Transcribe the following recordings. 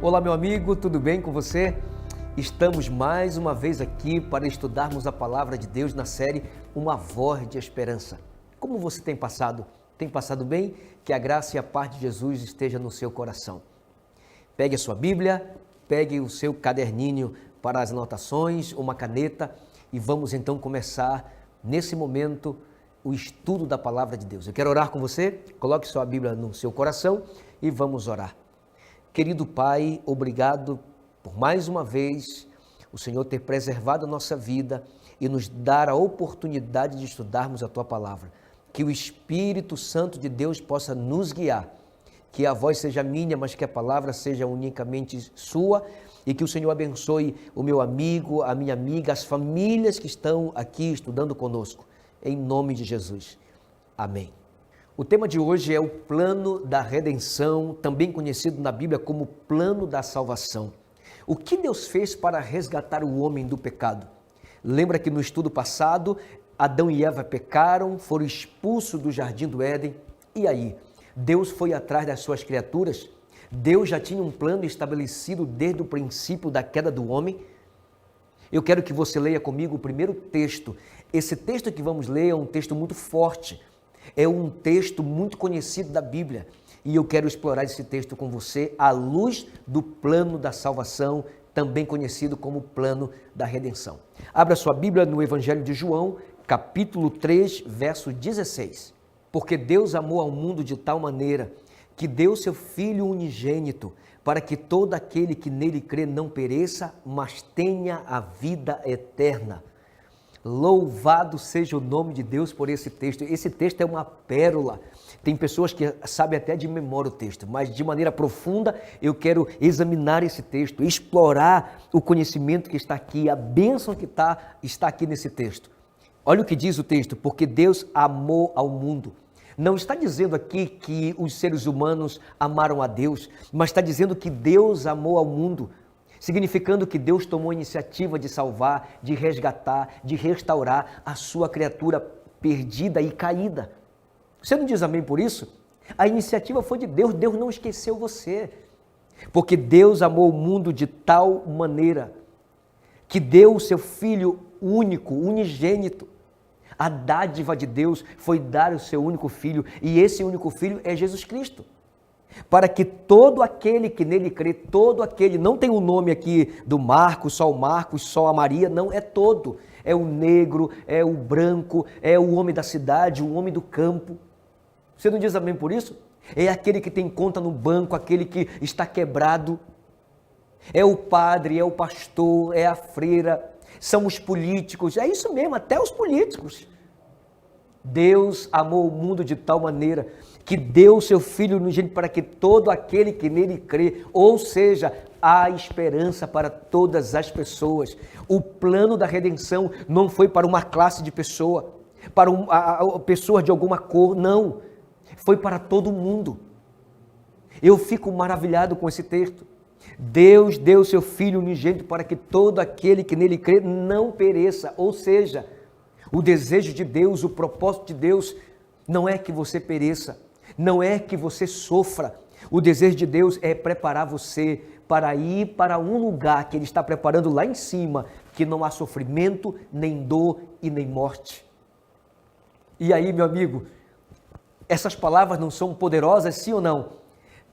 Olá, meu amigo, tudo bem com você? Estamos mais uma vez aqui para estudarmos a palavra de Deus na série Uma Voz de Esperança. Como você tem passado? Tem passado bem? Que a graça e a paz de Jesus esteja no seu coração. Pegue a sua Bíblia, pegue o seu caderninho para as anotações, uma caneta e vamos então começar nesse momento o estudo da palavra de Deus. Eu quero orar com você, coloque sua Bíblia no seu coração e vamos orar. Querido Pai, obrigado por mais uma vez o Senhor ter preservado a nossa vida e nos dar a oportunidade de estudarmos a Tua palavra. Que o Espírito Santo de Deus possa nos guiar, que a voz seja minha, mas que a palavra seja unicamente sua e que o Senhor abençoe o meu amigo, a minha amiga, as famílias que estão aqui estudando conosco. Em nome de Jesus. Amém. O tema de hoje é o plano da redenção, também conhecido na Bíblia como plano da salvação. O que Deus fez para resgatar o homem do pecado? Lembra que no estudo passado, Adão e Eva pecaram, foram expulsos do jardim do Éden. E aí? Deus foi atrás das suas criaturas? Deus já tinha um plano estabelecido desde o princípio da queda do homem? Eu quero que você leia comigo o primeiro texto. Esse texto que vamos ler é um texto muito forte. É um texto muito conhecido da Bíblia e eu quero explorar esse texto com você à luz do plano da salvação, também conhecido como plano da redenção. Abra sua Bíblia no Evangelho de João, capítulo 3, verso 16. Porque Deus amou ao mundo de tal maneira que deu seu Filho unigênito para que todo aquele que nele crê não pereça, mas tenha a vida eterna. Louvado seja o nome de Deus por esse texto. Esse texto é uma pérola. Tem pessoas que sabem até de memória o texto, mas de maneira profunda eu quero examinar esse texto, explorar o conhecimento que está aqui, a bênção que está aqui nesse texto. Olha o que diz o texto, porque Deus amou ao mundo. Não está dizendo aqui que os seres humanos amaram a Deus, mas está dizendo que Deus amou ao mundo. Significando que Deus tomou a iniciativa de salvar, de resgatar, de restaurar a sua criatura perdida e caída. Você não diz amém por isso? A iniciativa foi de Deus, Deus não esqueceu você. Porque Deus amou o mundo de tal maneira que deu o seu Filho único, unigênito. A dádiva de Deus foi dar o seu único Filho e esse único Filho é Jesus Cristo. Para que todo aquele que nele crê, todo aquele, não tem um nome aqui do Marcos, só a Maria, não, é todo. É o negro, é o branco, é o homem da cidade, o homem do campo. Você não diz amém por isso? É aquele que tem conta no banco, aquele que está quebrado. É o padre, é o pastor, é a freira, são os políticos, é isso mesmo, até os políticos. Deus amou o mundo de tal maneira que deu o seu Filho unigênito para que todo aquele que nele crê, ou seja, há esperança para todas as pessoas. O plano da redenção não foi para uma classe de pessoa, para pessoas de alguma cor, não. Foi para todo mundo. Eu fico maravilhado com esse texto. Deus deu o seu Filho unigênito para que todo aquele que nele crê não pereça, ou seja, o desejo de Deus, o propósito de Deus não é que você pereça, não é que você sofra. O desejo de Deus é preparar você para ir para um lugar que Ele está preparando lá em cima, que não há sofrimento, nem dor e nem morte. E aí, meu amigo, essas palavras não são poderosas, sim ou não?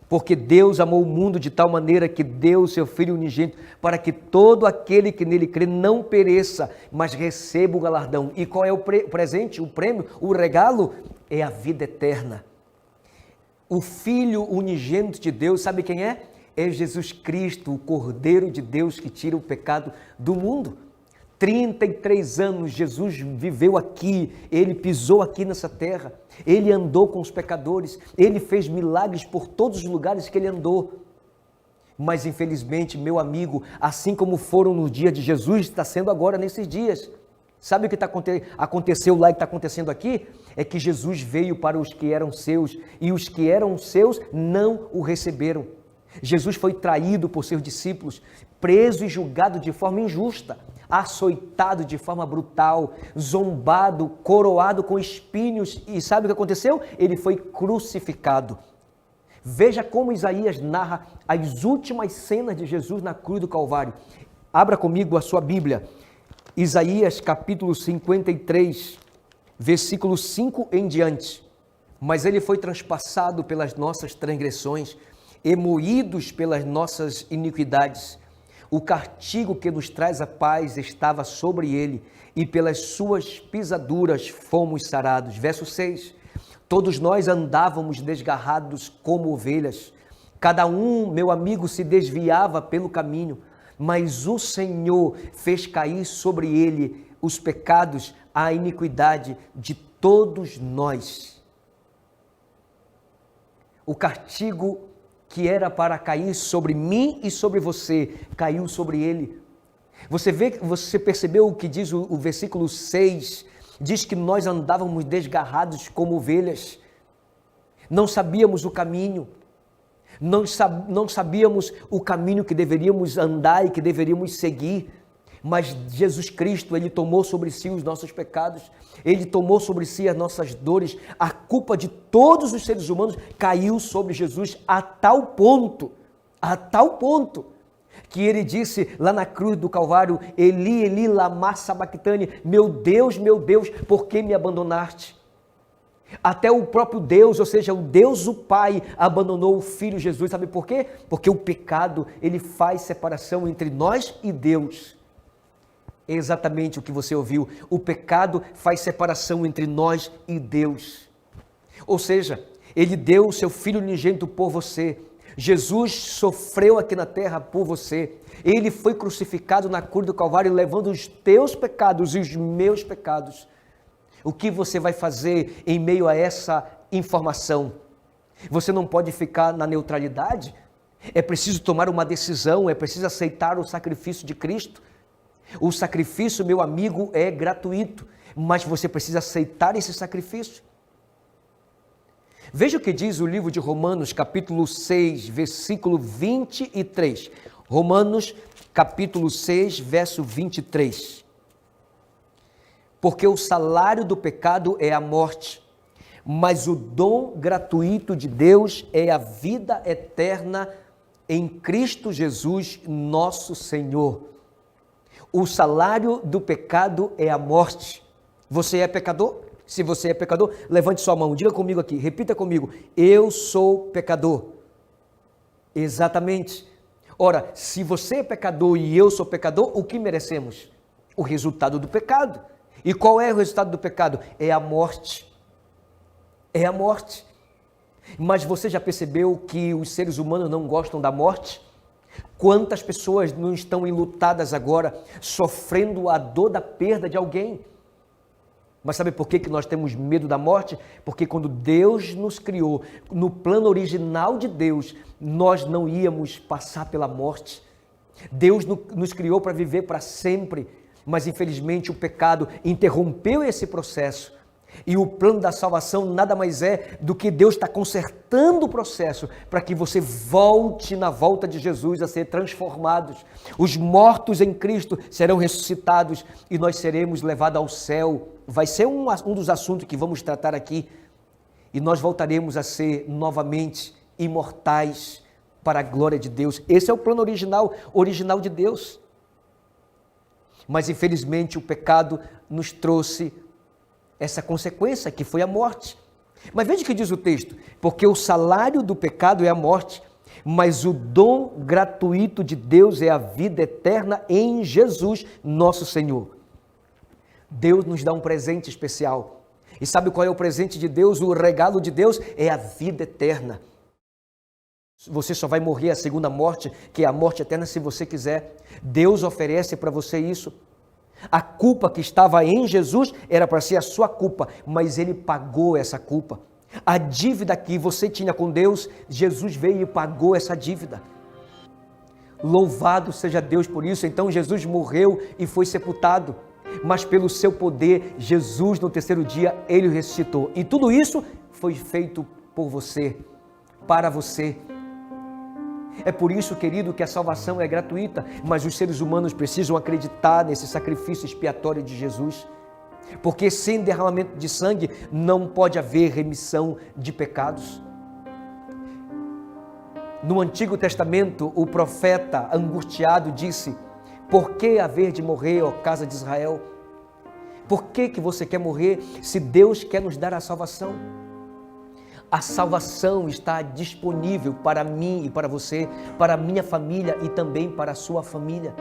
Porque Deus amou o mundo de tal maneira que deu o seu Filho unigênito para que todo aquele que nele crê não pereça, mas receba o galardão. E qual é o presente, o prêmio, o regalo? É a vida eterna. O Filho unigênito de Deus, sabe quem é? É Jesus Cristo, o Cordeiro de Deus que tira o pecado do mundo. 33 anos Jesus viveu aqui, Ele pisou aqui nessa terra, Ele andou com os pecadores, Ele fez milagres por todos os lugares que Ele andou. Mas infelizmente, meu amigo, assim como foram no dia de Jesus, está sendo agora nesses dias. Sabe o que aconteceu lá e está acontecendo aqui? É que Jesus veio para os que eram seus e os que eram seus não o receberam. Jesus foi traído por seus discípulos, preso e julgado de forma injusta, açoitado de forma brutal, zombado, coroado com espinhos. E sabe o que aconteceu? Ele foi crucificado. Veja como Isaías narra as últimas cenas de Jesus na cruz do Calvário. Abra comigo a sua Bíblia. Isaías capítulo 53, versículo 5 em diante. Mas ele foi transpassado pelas nossas transgressões e moídos pelas nossas iniquidades. O castigo que nos traz a paz estava sobre ele, e pelas suas pisaduras fomos sarados. Verso 6. Todos nós andávamos desgarrados como ovelhas. Cada um, meu amigo, se desviava pelo caminho, mas o Senhor fez cair sobre ele os pecados, a iniquidade de todos nós. O castigo que era para cair sobre mim e sobre você, caiu sobre ele. Você percebeu o que diz o versículo 6? Diz que nós andávamos desgarrados como ovelhas, não sabíamos o caminho, não sabíamos o caminho que deveríamos andar e que deveríamos seguir, mas Jesus Cristo, Ele tomou sobre si os nossos pecados, Ele tomou sobre si as nossas dores, a culpa de todos os seres humanos caiu sobre Jesus a tal ponto, que ele disse lá na cruz do Calvário, Eli, Eli, lama sabachthani, meu Deus, por que me abandonaste? Até o próprio Deus, ou seja, o Deus, o Pai, abandonou o Filho Jesus, sabe por quê? Porque o pecado, ele faz separação entre nós e Deus. É exatamente o que você ouviu, o pecado faz separação entre nós e Deus. Ou seja, ele deu o seu Filho unigênito por você. Jesus sofreu aqui na terra por você. Ele foi crucificado na cruz do Calvário, levando os teus pecados e os meus pecados. O que você vai fazer em meio a essa informação? Você não pode ficar na neutralidade? É preciso tomar uma decisão, é preciso aceitar o sacrifício de Cristo. O sacrifício, meu amigo, é gratuito, mas você precisa aceitar esse sacrifício. Veja o que diz o livro de Romanos, capítulo 6, versículo 23. Romanos, capítulo 6, verso 23. Porque o salário do pecado é a morte, mas o dom gratuito de Deus é a vida eterna em Cristo Jesus, nosso Senhor. O salário do pecado é a morte. Você é pecador? Se você é pecador, levante sua mão, diga comigo aqui, repita comigo, eu sou pecador. Exatamente. Ora, se você é pecador e eu sou pecador, o que merecemos? O resultado do pecado. E qual é o resultado do pecado? É a morte. É a morte. Mas você já percebeu que os seres humanos não gostam da morte? Quantas pessoas não estão enlutadas agora, sofrendo a dor da perda de alguém? Mas sabe por que nós temos medo da morte? Porque quando Deus nos criou, no plano original de Deus, nós não íamos passar pela morte. Deus nos criou para viver para sempre, mas infelizmente o pecado interrompeu esse processo. E o plano da salvação nada mais é do que Deus está consertando o processo para que você volte na volta de Jesus a ser transformados. Os mortos em Cristo serão ressuscitados e nós seremos levados ao céu. Vai ser um dos assuntos que vamos tratar aqui. E nós voltaremos a ser novamente imortais para a glória de Deus. Esse é o plano original de Deus. Mas infelizmente o pecado nos trouxe essa consequência que foi a morte. Mas veja o que diz o texto, porque o salário do pecado é a morte, mas o dom gratuito de Deus é a vida eterna em Jesus, nosso Senhor. Deus nos dá um presente especial. E sabe qual é o presente de Deus? O regalo de Deus é a vida eterna. Você só vai morrer a segunda morte, que é a morte eterna, se você quiser. Deus oferece para você isso. A culpa que estava em Jesus era para ser a sua culpa, mas Ele pagou essa culpa. A dívida que você tinha com Deus, Jesus veio e pagou essa dívida. Louvado seja Deus por isso. Então Jesus morreu e foi sepultado, mas pelo seu poder, Jesus no terceiro dia, Ele o ressuscitou. E tudo isso foi feito por você, para você. É por isso, querido, que a salvação é gratuita, mas os seres humanos precisam acreditar nesse sacrifício expiatório de Jesus, porque sem derramamento de sangue não pode haver remissão de pecados. No Antigo Testamento, o profeta angustiado disse: por que haver de morrer, ó casa de Israel? Por que você quer morrer se Deus quer nos dar a salvação? A salvação está disponível para mim e para você, para a minha família e também para a sua família.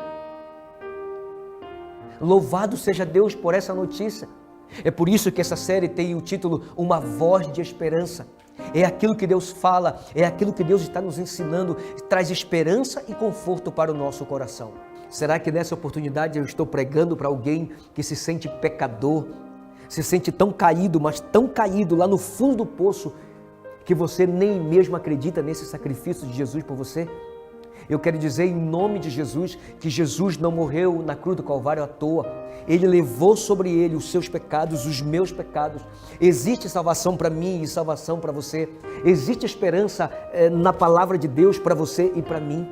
Louvado seja Deus por essa notícia. É por isso que essa série tem o título Uma Voz de Esperança. É aquilo que Deus fala, é aquilo que Deus está nos ensinando, traz esperança e conforto para o nosso coração. Será que nessa oportunidade eu estou pregando para alguém que se sente pecador, se sente tão caído, mas tão caído lá no fundo do poço, que você nem mesmo acredita nesse sacrifício de Jesus por você? Eu quero dizer em nome de Jesus que Jesus não morreu na cruz do Calvário à toa. Ele levou sobre ele os seus pecados, os meus pecados. Existe salvação para mim e salvação para você. Existe esperança na palavra de Deus para você e para mim.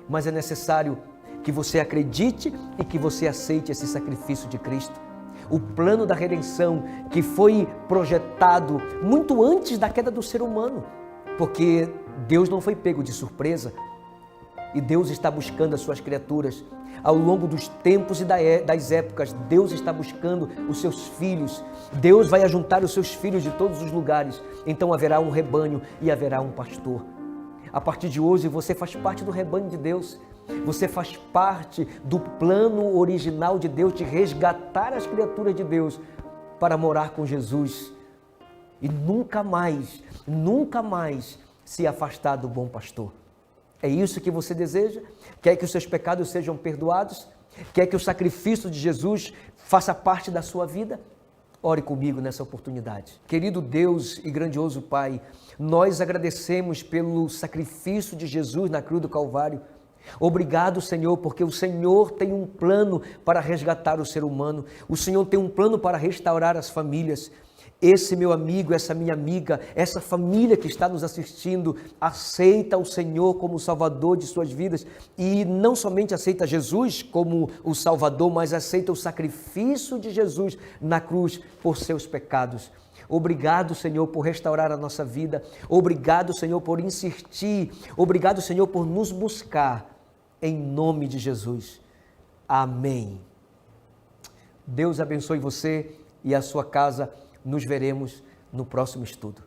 Mas é necessário que você acredite e que você aceite esse sacrifício de Cristo. O plano da redenção que foi projetado muito antes da queda do ser humano. Porque Deus não foi pego de surpresa. E Deus está buscando as suas criaturas. Ao longo dos tempos e das épocas, Deus está buscando os seus filhos. Deus vai ajuntar os seus filhos de todos os lugares. Então haverá um rebanho e haverá um pastor. A partir de hoje, você faz parte do rebanho de Deus. Você faz parte do plano original de Deus de resgatar as criaturas de Deus para morar com Jesus. E nunca mais se afastar do bom pastor. É isso que você deseja? Quer que os seus pecados sejam perdoados? Quer que o sacrifício de Jesus faça parte da sua vida? Ore comigo nessa oportunidade. Querido Deus e grandioso Pai, nós agradecemos pelo sacrifício de Jesus na cruz do Calvário. Obrigado, Senhor, porque o Senhor tem um plano para resgatar o ser humano. O Senhor tem um plano para restaurar as famílias. Esse meu amigo, essa minha amiga, essa família que está nos assistindo, aceita o Senhor como o Salvador de suas vidas e não somente aceita Jesus como o Salvador, mas aceita o sacrifício de Jesus na cruz por seus pecados. Obrigado, Senhor, por restaurar a nossa vida. Obrigado, Senhor, por insistir. Obrigado, Senhor, por nos buscar. Em nome de Jesus. Amém. Deus abençoe você e a sua casa. Nos veremos no próximo estudo.